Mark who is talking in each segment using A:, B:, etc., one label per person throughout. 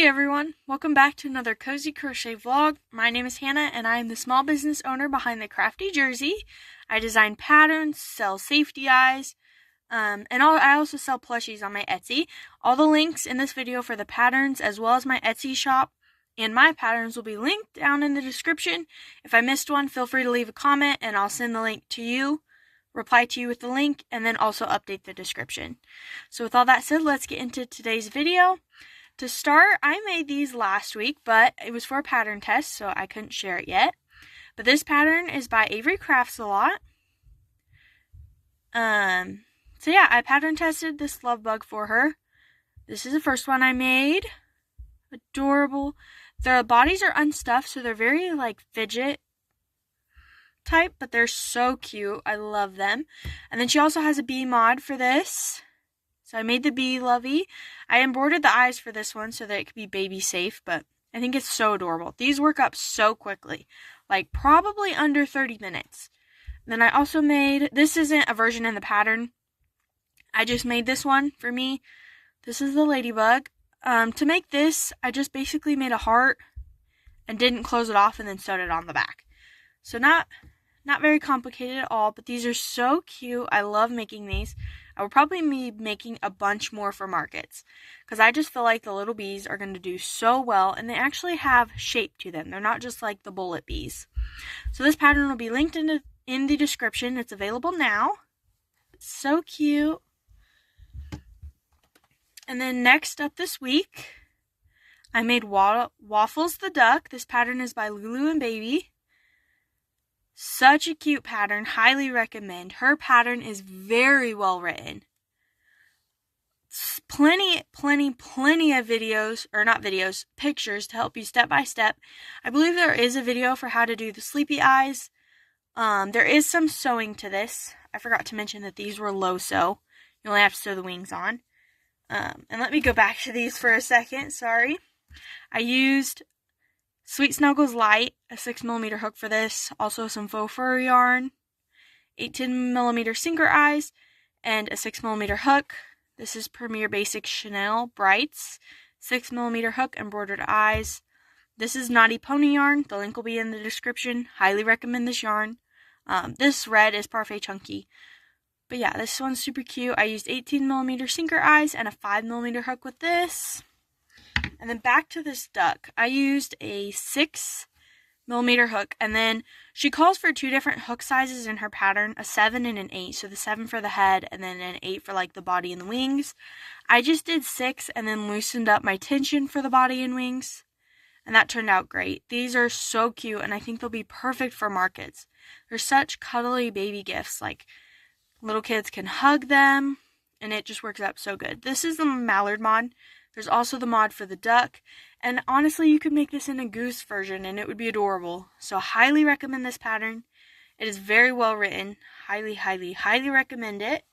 A: Hey everyone, welcome back to another cozy crochet vlog. My name is Hannah and I am the small business owner behind the crafty jersey. I design patterns, sell safety eyes, I also sell plushies on my Etsy. All the links in this video for the patterns as well as my Etsy shop and my patterns will be linked down in the description. If I missed one, feel free to leave a comment and I'll send the link to you, reply to you with the link, and then also update the description. So with all that said, let's get into today's video. To start, I made these last week, but it was for a pattern test, so I couldn't share it yet. But this pattern is by Avery Crafts a Lot. So yeah, I pattern tested this love bug for her. This is the first one I made. Adorable. The bodies are unstuffed, so they're very like fidget type, but they're so cute. I love them. And then she also has a bee mod for this. So I made the bee lovey. I embroidered the eyes for this one so that it could be baby safe, but I think it's so adorable. These work up so quickly, like probably under 30 minutes. Then I also made, this isn't a version in the pattern. I just made this one for me. This is the ladybug. To make this, I just basically made a heart and didn't close it off and then sewed it on the back. So not very complicated at all, but these are so cute. I love making these. I will probably be making a bunch more for markets because I just feel like the little bees are going to do so well and they actually have shape to them. They're not just like the bullet bees. So this pattern will be linked in the description. It's available now. It's so cute. And then next up this week, I made Waffles the Duck. This pattern is by Lulu and Baby. Such a cute pattern, highly recommend. Her pattern is very well written. Plenty of videos, or not videos, pictures to help you step by step. I believe there is a video for how to do the sleepy eyes. There is some sewing to this. I forgot to mention that these were low sew. You only have to sew the wings on. And let me go back to these for a second, sorry. I used Sweet Snuggles Light, a 6mm hook for this, also some faux fur yarn, 18mm sinker eyes, and a 6mm hook. This is Premier Basic Chanel Brights, 6mm hook, embroidered eyes. This is Naughty Pony yarn. The link will be in the description. Highly recommend this yarn. This red is Parfait Chunky. But yeah, this one's super cute. I used 18mm sinker eyes and a 5mm hook with this. And then back to this duck, I used a 6mm hook, and then she calls for two different hook sizes in her pattern, a 7 and an 8, so the 7 for the head, and then an 8 for like the body and the wings. I just did 6 and then loosened up my tension for the body and wings, and that turned out great. These are so cute, and I think they'll be perfect for markets. They're such cuddly baby gifts, like little kids can hug them, and it just works out so good. This is the mallard mod. There's also the mod for the duck, and honestly, you could make this in a goose version, and it would be adorable. So highly recommend this pattern. It is very well written. Highly recommend it.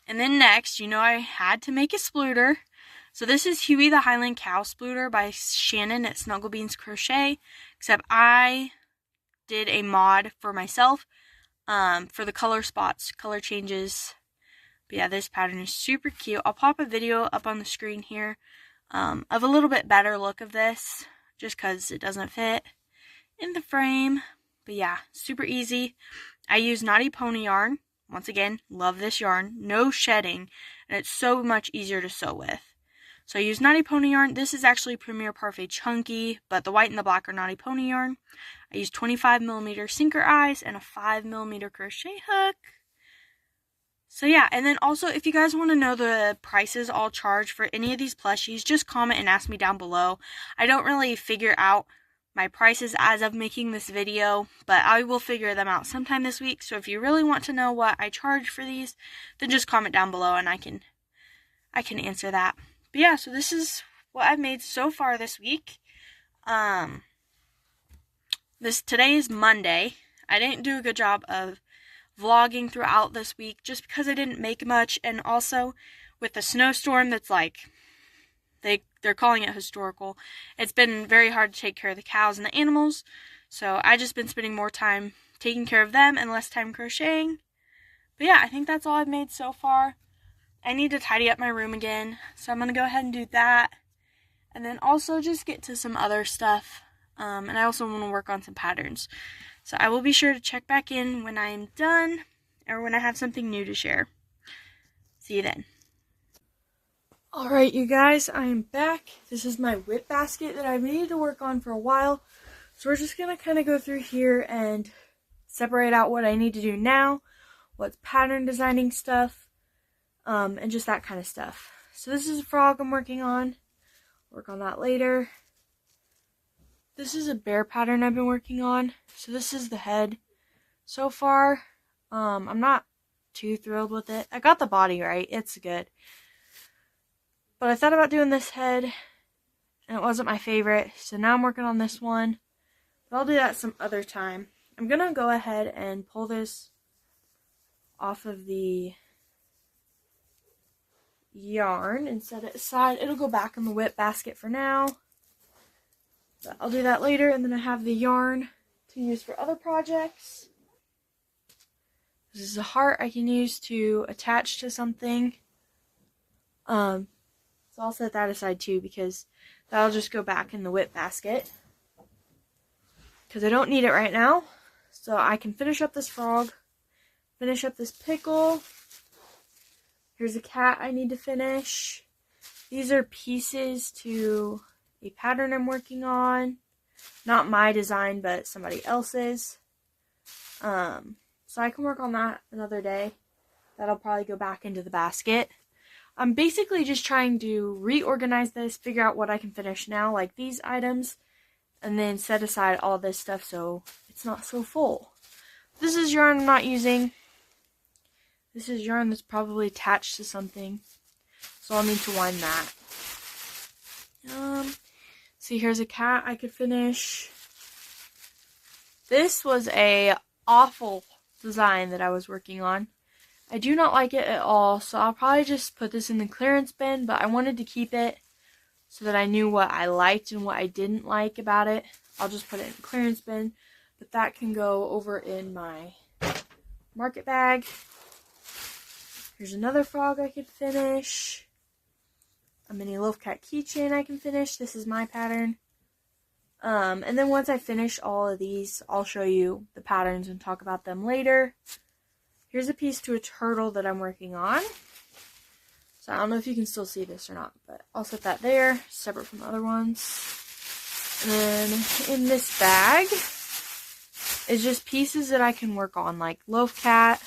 A: And then next, I had to make a splooter. So this is Hewie the Highland Cow Splooter by Shannon at Snugglebeans Crochet, except I did a mod for myself for the color spots, color changes. But yeah, this pattern is super cute. I'll pop a video up on the screen here of a little bit better look of this, just because it doesn't fit in the frame. But yeah, super easy. I use Naughty Pony yarn. Once again, love this yarn. No shedding, and it's so much easier to sew with. So I use Naughty Pony yarn. This is actually Premier Parfait Chunky, but the white and the black are Naughty Pony yarn. I use 25mm sinker eyes and a 5mm crochet hook. So yeah, and then also if you guys want to know the prices I'll charge for any of these plushies, just comment and ask me down below. I don't really figure out my prices as of making this video, but I will figure them out sometime this week. So if you really want to know what I charge for these, then just comment down below and I can answer that. But yeah, so this is what I've made so far this week. Today is Monday. I didn't do a good job of vlogging throughout this week just because I didn't make much, and also with the snowstorm that's like they're calling it historical, it's been very hard to take care of the cows and the animals, so I just been spending more time taking care of them and less time crocheting. But yeah, I think that's all I've made so far. I need to tidy up my room again, so I'm going to go ahead and do that. And then also just get to some other stuff. And I also want to work on some patterns. So I will be sure to check back in when I am done or when I have something new to share. See you then. Alright, you guys, I am back. This is my whip basket that I've needed to work on for a while. So we're just going to kind of go through here and separate out what I need to do now, what's pattern designing stuff, and just that kind of stuff. So this is a frog I'm working on. Work on that later. This is a bear pattern I've been working on. So this is the head. So far, I'm not too thrilled with it. I got the body right. It's good. But I thought about doing this head, and it wasn't my favorite. So now I'm working on this one. But I'll do that some other time. I'm going to go ahead and pull this off of the yarn and set it aside. It'll go back in the whip basket for now. But I'll do that later, and then I have the yarn to use for other projects. This is a heart I can use to attach to something. So I'll set that aside too, because that'll just go back in the whip basket. Because I don't need it right now. So I can finish up this frog, finish up this pickle. Here's a cat I need to finish. These are pieces to a pattern I'm working on. Not my design, but somebody else's. So I can work on that another day. That'll probably go back into the basket. I'm basically just trying to reorganize this, figure out what I can finish now, like these items, and then set aside all this stuff so it's not so full. This is yarn I'm not using. This is yarn that's probably attached to something, so I'll need to wind that. See, here's a cat I could finish. This was a awful design that I was working on. I do not like it at all, so I'll probably just put this in the clearance bin, but I wanted to keep it so that I knew what I liked and what I didn't like about it. I'll just put it in the clearance bin, but that can go over in my market bag. Here's another frog I could finish. A mini loaf cat keychain I can finish. This is my pattern. And then once I finish all of these, I'll show you the patterns and talk about them later. Here's a piece to a turtle that I'm working on. So I don't know if you can still see this or not, but I'll set that there, separate from other ones. And then in this bag is just pieces that I can work on, like loaf cat,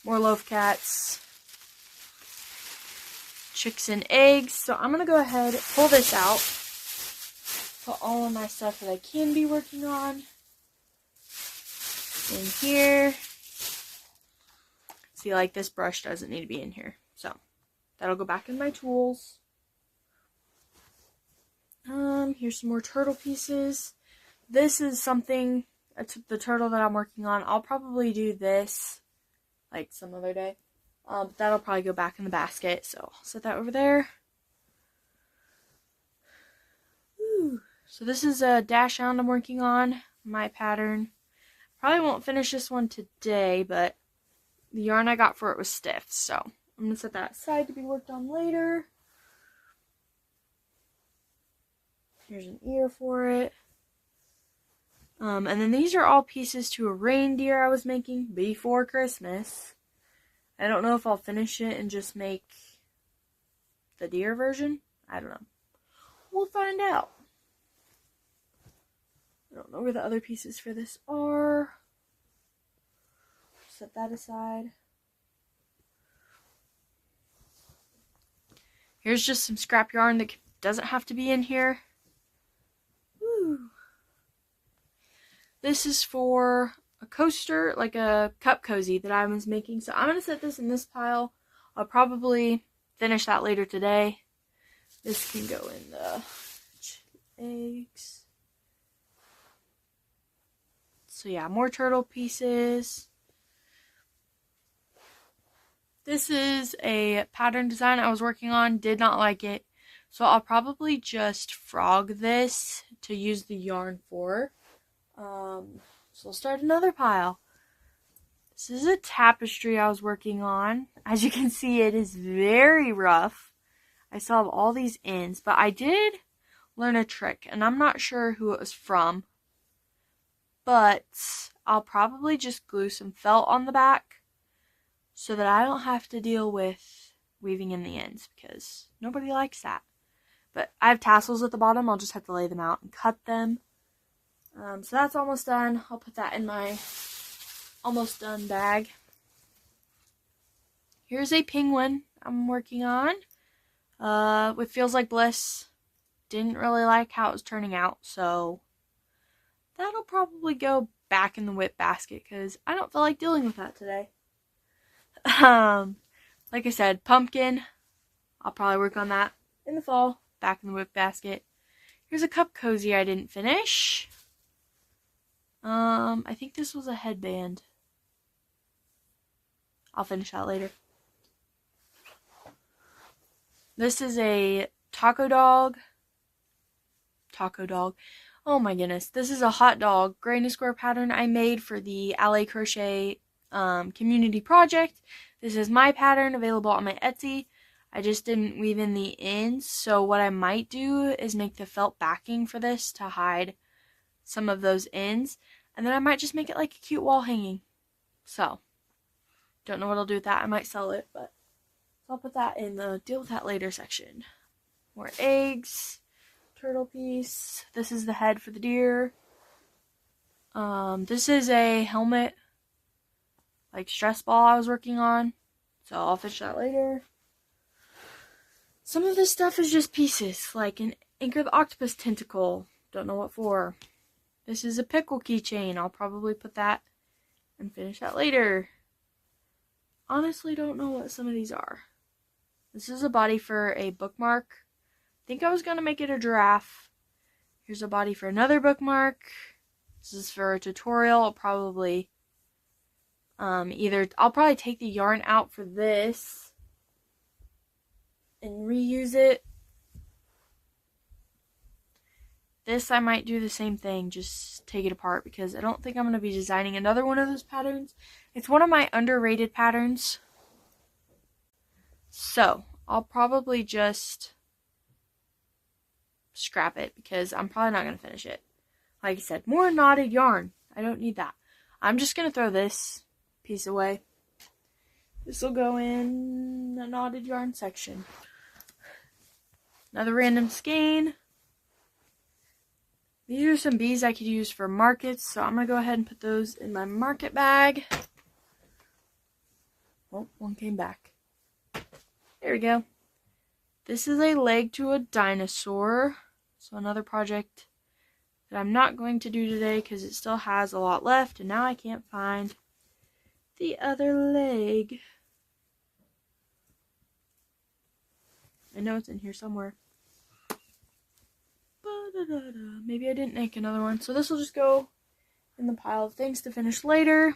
A: more loaf cats, chicks and eggs. So I'm going to go ahead, pull this out, put all of my stuff that I can be working on in here. See, like this brush doesn't need to be in here. So that'll go back in my tools. Here's some more turtle pieces. This is something, the turtle that I'm working on. I'll probably do this like some other day. That'll probably go back in the basket. So I'll set that over there. Woo. So this is a dash hound I'm working on, my pattern. Probably won't finish this one today, but the yarn I got for it was stiff, so I'm going to set that aside to be worked on later. Here's an ear for it. And then these are all pieces to a reindeer I was making before Christmas. I don't know if I'll finish it and just make the deer version. I don't know. We'll find out. I don't know where the other pieces for this are. Set that aside. Here's just some scrap yarn that doesn't have to be in here. Woo. This is for a coaster, like a cup cozy that I was making. So I'm going to set this in this pile. I'll probably finish that later today. This can go in the eggs. So yeah, more turtle pieces. This is a pattern design I was working on, did not like it. So I'll probably just frog this to use the yarn for. So I'll start another pile. This is a tapestry I was working on. As you can see, it is very rough. I still have all these ends, but I did learn a trick, and I'm not sure who it was from, but I'll probably just glue some felt on the back so that I don't have to deal with weaving in the ends, because nobody likes that. But I have tassels at the bottom. I'll just have to lay them out and cut them. So that's almost done. I'll put that in my almost done bag. Here's a penguin I'm working on with Feels Like Bliss. Didn't really like how it was turning out, so that'll probably go back in the whip basket because I don't feel like dealing with that today. Like I said, pumpkin, I'll probably work on that in the fall, back in the whip basket. Here's a cup cozy I didn't finish. I think this was a headband. I'll finish that later. This is a taco dog. Oh my goodness. This is a hot dog granny square pattern I made for the LA Crochet community project. This is my pattern available on my Etsy. I just didn't weave in the ends, so what I might do is make the felt backing for this to hide some of those ends, and then I might just make it like a cute wall hanging. So, don't know what I'll do with that. I might sell it, but I'll put that in the deal with that later section. More eggs, turtle piece. This is the head for the deer. This is a helmet, like stress ball I was working on, so I'll finish that later. Some of this stuff is just pieces, like an Anchor the Octopus tentacle. Don't know what for. This is a pickle keychain. I'll probably put that and finish that later. Honestly, don't know what some of these are. This is a body for a bookmark. I think I was going to make it a giraffe. Here's a body for another bookmark. This is for a tutorial. I'll probably I'll probably take the yarn out for this and reuse it. This I might do the same thing, just take it apart, because I don't think I'm going to be designing another one of those patterns. It's one of my underrated patterns. So, I'll probably just scrap it, because I'm probably not going to finish it. Like I said, more knotted yarn. I don't need that. I'm just going to throw this piece away. This will go in the knotted yarn section. Another random skein. These are some bees I could use for markets, so I'm going to go ahead and put those in my market bag. Oh, one came back. There we go. This is a leg to a dinosaur. So another project that I'm not going to do today because it still has a lot left, and now I can't find the other leg. I know it's in here somewhere. Maybe I didn't make another one. So this will just go in the pile of things to finish later.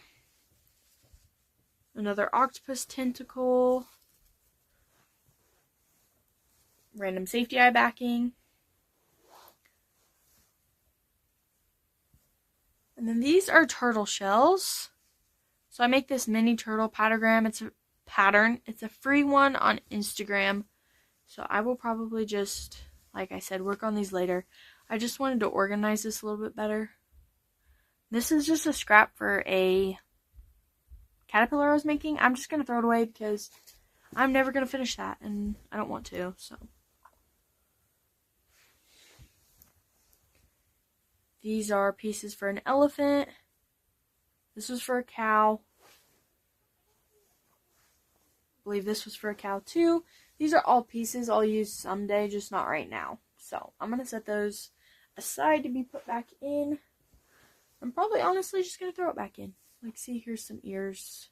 A: Another octopus tentacle. Random safety eye backing. And then these are turtle shells. So I make this mini turtle pattern. It's a free one on Instagram. So I will probably just, like I said, work on these later. I just wanted to organize this a little bit better. This is just a scrap for a caterpillar I was making. I'm just going to throw it away because I'm never going to finish that, and I don't want to, so. These are pieces for an elephant. This was for a cow. I believe this was for a cow too. These are all pieces I'll use someday, just not right now. So I'm going to set those aside to be put back in. I'm probably honestly just going to throw it back in. Like, see, here's some ears.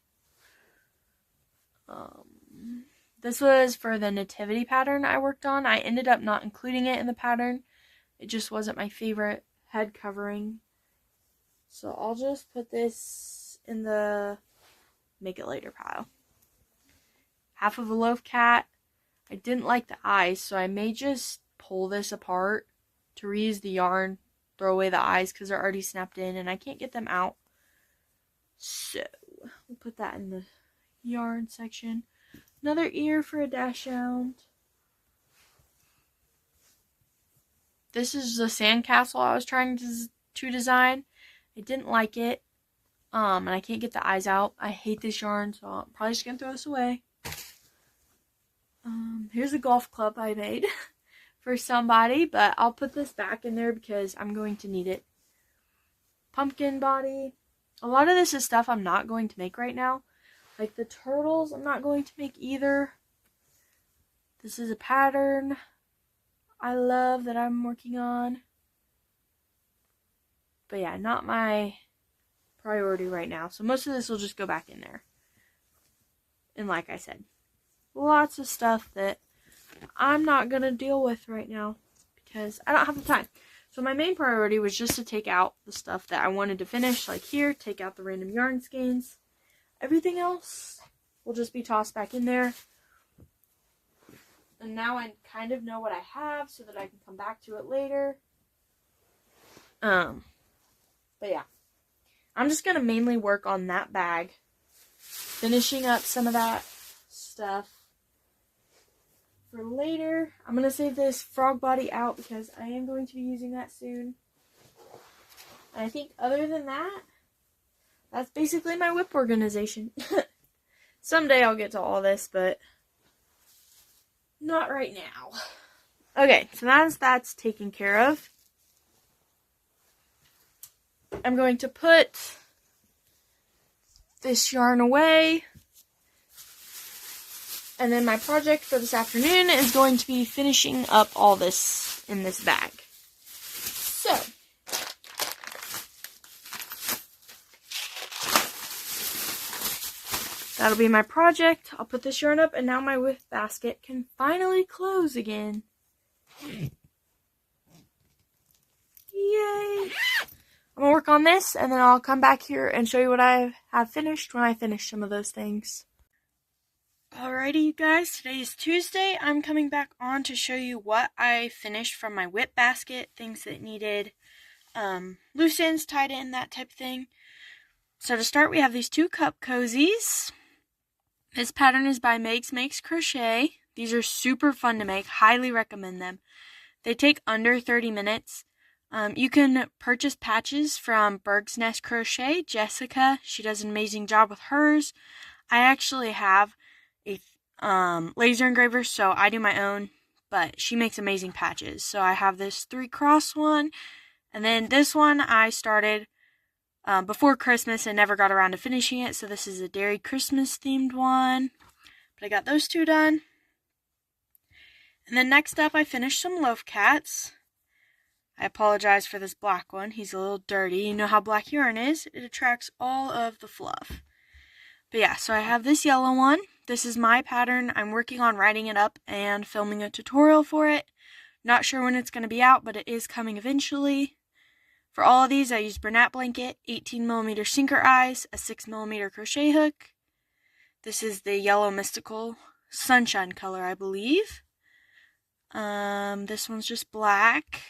A: This was for the nativity pattern I worked on. I ended up not including it in the pattern. It just wasn't my favorite head covering. So I'll just put this in the make it later pile. Half of a loaf cat. I didn't like the eyes, so I may just pull this apart to reuse the yarn, throw away the eyes because they're already snapped in and I can't get them out. So we'll put that in the yarn section. Another ear for a dachshund. This is the sandcastle I was trying to design. I didn't like it. And I can't get the eyes out. I hate this yarn, so I'm probably just going to throw this away. Here's a golf club I made for somebody, but I'll put this back in there because I'm going to need it. Pumpkin body. A lot of this is stuff I'm not going to make right now. Like the turtles, I'm not going to make either. This is a pattern I love that I'm working on. But yeah, not my priority right now. So most of this will just go back in there. And like I said, lots of stuff that I'm not going to deal with right now because I don't have the time. So my main priority was just to take out the stuff that I wanted to finish, like here, take out the random yarn skeins. Everything else will just be tossed back in there. And now I kind of know what I have so that I can come back to it later. But yeah. I'm just going to mainly work on that bag. Finishing up some of that stuff for later. I'm going to save this frog body out because I am going to be using that soon. And I think other than that, that's basically my whip organization. Someday I'll get to all this, but not right now. Okay, so now that's taken care of, I'm going to put this yarn away. And then my project for this afternoon is going to be finishing up all this in this bag. So, that'll be my project. I'll put this yarn up and now my whip basket can finally close again. Yay! I'm going to work on this and then I'll come back here and show you what I have finished when I finish some of those things. Alrighty, you guys, today is Tuesday. I'm coming back on to show you what I finished from my whip basket, things that needed loose ends tied in, that type of thing. So to start, we have these 2 cup cozies. This pattern is by Megs Makes Crochet. These are super fun to make, highly recommend them. They take under 30 minutes. You can purchase patches from Berg's Nest Crochet. Jessica, she does an amazing job with hers. I actually have a laser engraver, so I do my own, but she makes amazing patches. So I have this 3-cross one, and then this one I started before Christmas and never got around to finishing it, so this is a Dairy Christmas themed one, but I got those 2 done. And then next up I finished some loaf cats. I apologize for this black one, he's a little dirty. You know how black yarn is, it attracts all of the fluff. But yeah, so I have this yellow one. This is my pattern. I'm working on writing it up and filming a tutorial for it. Not sure when it's going to be out, but it is coming eventually. For all of these, I used Bernat blanket, 18mm sinker eyes, a 6mm crochet hook. This is the yellow mystical sunshine color, I believe. This one's just black.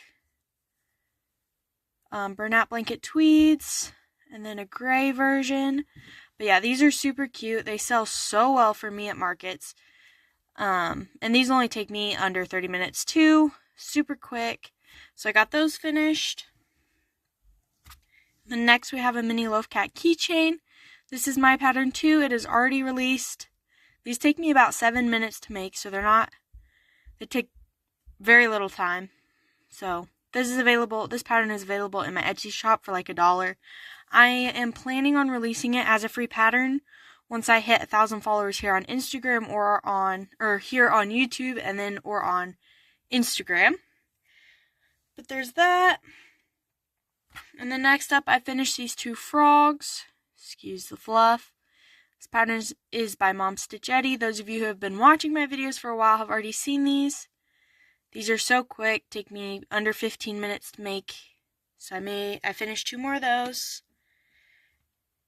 A: Bernat blanket tweeds, and then a gray version. But yeah, these are super cute. They sell so well for me at markets. And these only take me under 30 minutes too. Super quick. So I got those finished. Then next we have a mini loaf cat keychain. This is my pattern too. It is already released. These take me about 7 minutes to make, so they take very little time. So this pattern is available in my Etsy shop for like $1. I am planning on releasing it as a free pattern once I hit 1,000 followers here on Instagram or here on YouTube or on Instagram. But there's that. And then next up, I finished these 2 frogs. Excuse the fluff. This pattern is by Mom Stitchetti. Those of you who have been watching my videos for a while have already seen these. These are so quick, take me under 15 minutes to make. So I finished 2 more of those.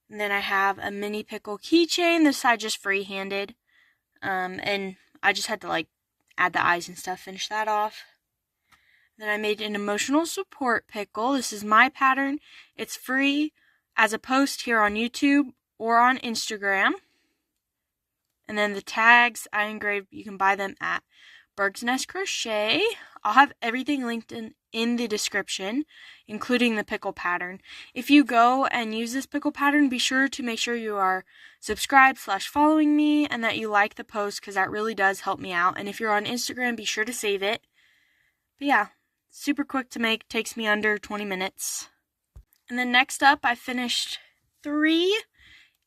A: And then I have a mini pickle keychain. This I just freehanded. And I just had to add the eyes and stuff, finish that off. Then I made an emotional support pickle. This is my pattern. It's free as a post here on YouTube or on Instagram. And then the tags I engraved, you can buy them at Bird's Nest Crochet. I'll have everything linked in the description, including the pickle pattern. If you go and use this pickle pattern, be sure to make sure you are subscribed/following me and that you like the post, because that really does help me out. And if you're on Instagram, be sure to save it. But yeah, super quick to make, takes me under 20 minutes. And then next up, I finished 3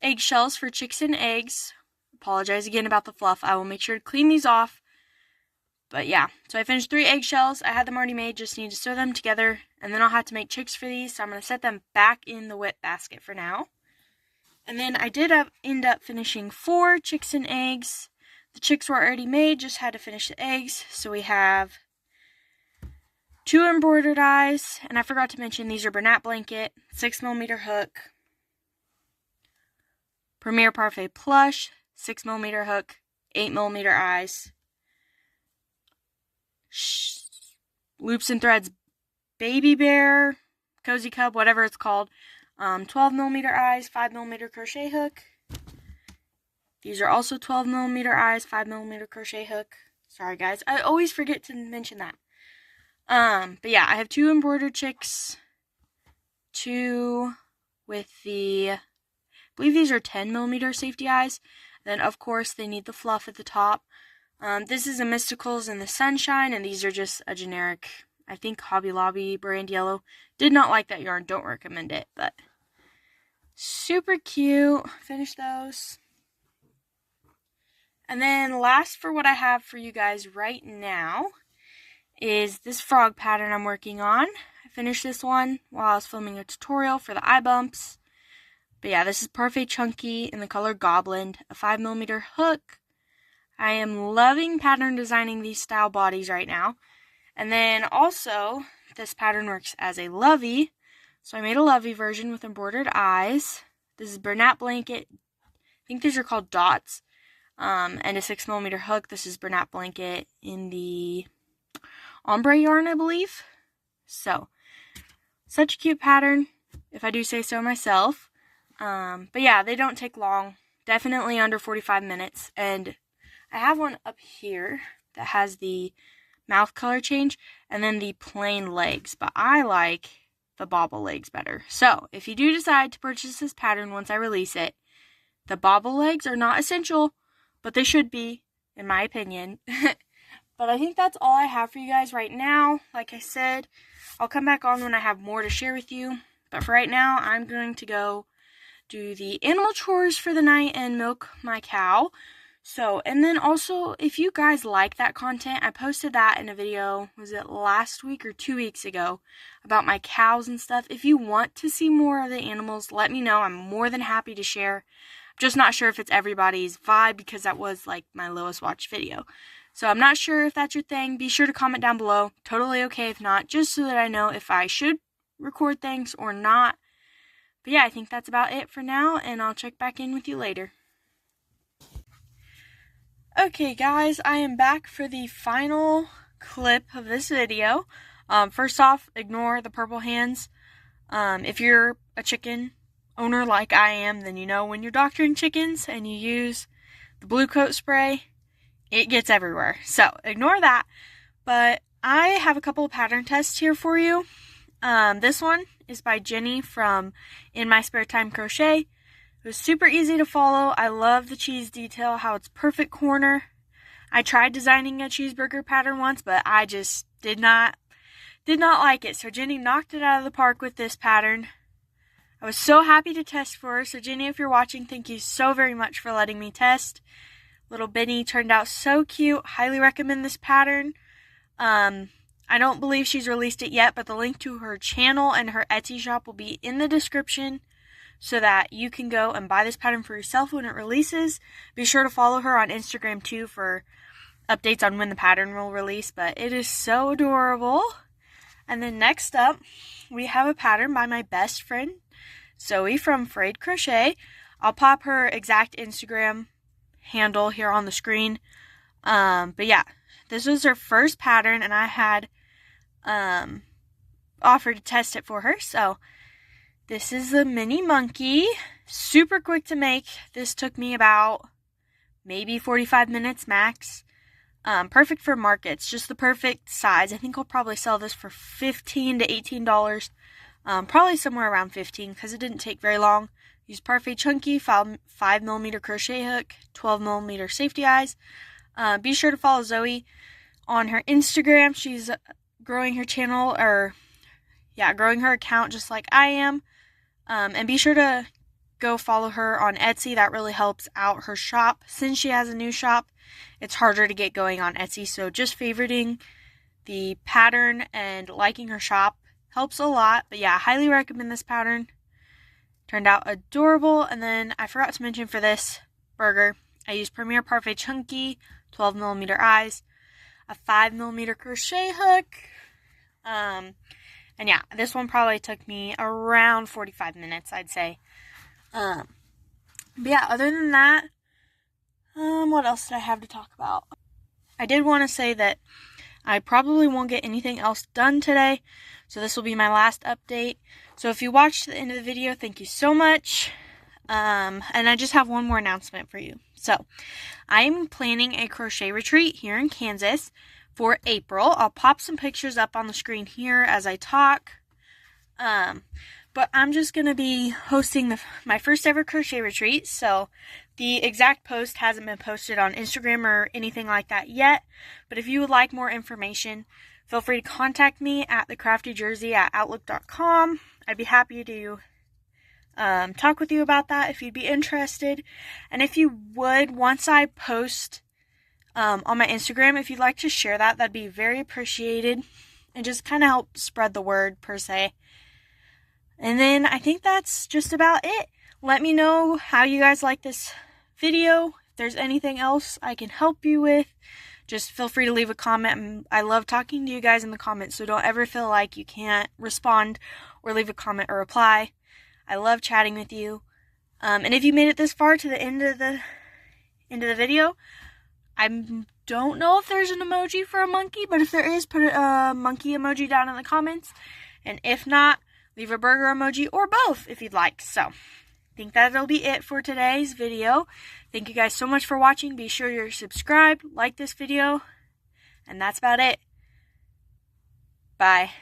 A: eggshells for chicks and eggs. Apologize again about the fluff. I will make sure to clean these off. But yeah, so I finished 3 eggshells. I had them already made, just need to sew them together. And then I'll have to make chicks for these, so I'm going to set them back in the whip basket for now. And then I did end up finishing 4 chicks and eggs. The chicks were already made, just had to finish the eggs. So we have 2 embroidered eyes, and I forgot to mention these are Bernat blanket, 6mm hook, Premier Parfait plush, 6mm hook, 8mm eyes, Loops and Threads Baby Bear, Cozy Cub, whatever it's called, 12mm eyes, 5mm crochet hook. These are also 12mm eyes, 5mm crochet hook. Sorry guys, I always forget to mention that. But yeah, I have 2 embroidered chicks, 2 with I believe these are 10mm safety eyes. Then of course they need the fluff at the top. This is a Mysticals in the Sunshine, and these are just a generic, I think, Hobby Lobby brand yellow. Did not like that yarn, don't recommend it, but super cute. Finished those. And then last for what I have for you guys right now is this frog pattern I'm working on. I finished this one while I was filming a tutorial for the eye bumps. But yeah, this is Parfait Chunky in the color Goblin, a 5mm hook. I am loving pattern designing these style bodies right now. And then also, this pattern works as a lovey. So I made a lovey version with embroidered eyes. This is Bernat blanket. I think these are called dots. And a 6mm hook. This is Bernat blanket in the ombre yarn, I believe. So, such a cute pattern, if I do say so myself. But yeah, they don't take long. Definitely under 45 minutes. And I have one up here that has the mouth color change and then the plain legs. But I like the bobble legs better. So, if you do decide to purchase this pattern once I release it, the bobble legs are not essential, but they should be, in my opinion. But I think that's all I have for you guys right now. Like I said, I'll come back on when I have more to share with you. But for right now, I'm going to go do the animal chores for the night and milk my cow. So, and then also, if you guys like that content, I posted that in a video, was it last week or 2 weeks ago, about my cows and stuff. If you want to see more of the animals, let me know. I'm more than happy to share. I'm just not sure if it's everybody's vibe, because that was like my lowest watched video. So I'm not sure if that's your thing. Be sure to comment down below. Totally okay if not, just so that I know if I should record things or not. But yeah, I think that's about it for now, and I'll check back in with you later. Okay guys, I am back for the final clip of this video. First off, ignore the purple hands. If you're a chicken owner like I am, then you know when you're doctoring chickens and you use the blue coat spray, it gets everywhere. So, ignore that. But I have a couple of pattern tests here for you. This one is by Jenny from In My Spare Time Crochet. It was super easy to follow. I love the cheese detail, how it's perfect corner. I tried designing a cheeseburger pattern once, but I just did not like it. So Jenny knocked it out of the park with this pattern. I was so happy to test for her. So Jenny, if you're watching, thank you so very much for letting me test. Little Benny turned out so cute. Highly recommend this pattern. I don't believe she's released it yet, but the link to her channel and her Etsy shop will be in the description so that you can go and buy this pattern for yourself when it releases. Be sure to follow her on Instagram too for updates on when the pattern will release, but it is so adorable. And then next up, we have a pattern by my best friend, Zoe from Frayed Crochet. I'll pop her exact Instagram handle here on the screen. But yeah, this was her first pattern, and I had offered to test it for her. So this is the mini monkey. Super quick to make. This took me about maybe 45 minutes max. Perfect for markets, just the perfect size. I think I'll probably sell this for $15 to $18. Probably somewhere around 15 because it didn't take very long. Use Parfait Chunky 5mm crochet hook, 12mm safety eyes. Be sure to follow Zoe on her Instagram. She's growing her channel, growing her account just like I am. And be sure to go follow her on Etsy. That really helps out her shop. Since she has a new shop, it's harder to get going on Etsy. So just favoriting the pattern and liking her shop helps a lot. But yeah, I highly recommend this pattern. Turned out adorable. And then I forgot to mention for this burger, I used Premier Parfait Chunky, 12mm eyes, a 5mm crochet hook. And yeah, this one probably took me around 45 minutes, I'd say. But yeah, other than that, what else did I have to talk about? I did want to say that I probably won't get anything else done today, so this will be my last update. So if you watched to the end of the video, thank you so much. And I just have one more announcement for you. So I'm planning a crochet retreat here in Kansas for April. I'll pop some pictures up on the screen here as I talk. But I'm just going to be hosting my first ever crochet retreat. So the exact post hasn't been posted on Instagram or anything like that yet. But if you would like more information, feel free to contact me at thecraftyjersey@outlook.com. I'd be happy to talk with you about that if you'd be interested. And if you would, once I post on my Instagram, if you'd like to share that, that'd be very appreciated. And just kind of help spread the word per se. And then I think that's just about it. Let me know how you guys like this video. If there's anything else I can help you with, just feel free to leave a comment. I love talking to you guys in the comments, so don't ever feel like you can't respond or leave a comment or reply. I love chatting with you. And if you made it this far to the end of the video, I don't know if there's an emoji for a monkey, but if there is, put a monkey emoji down in the comments. And if not, leave a burger emoji or both if you'd like. So, I think that'll be it for today's video. Thank you guys so much for watching. Be sure you're subscribed, like this video, and that's about it. Bye.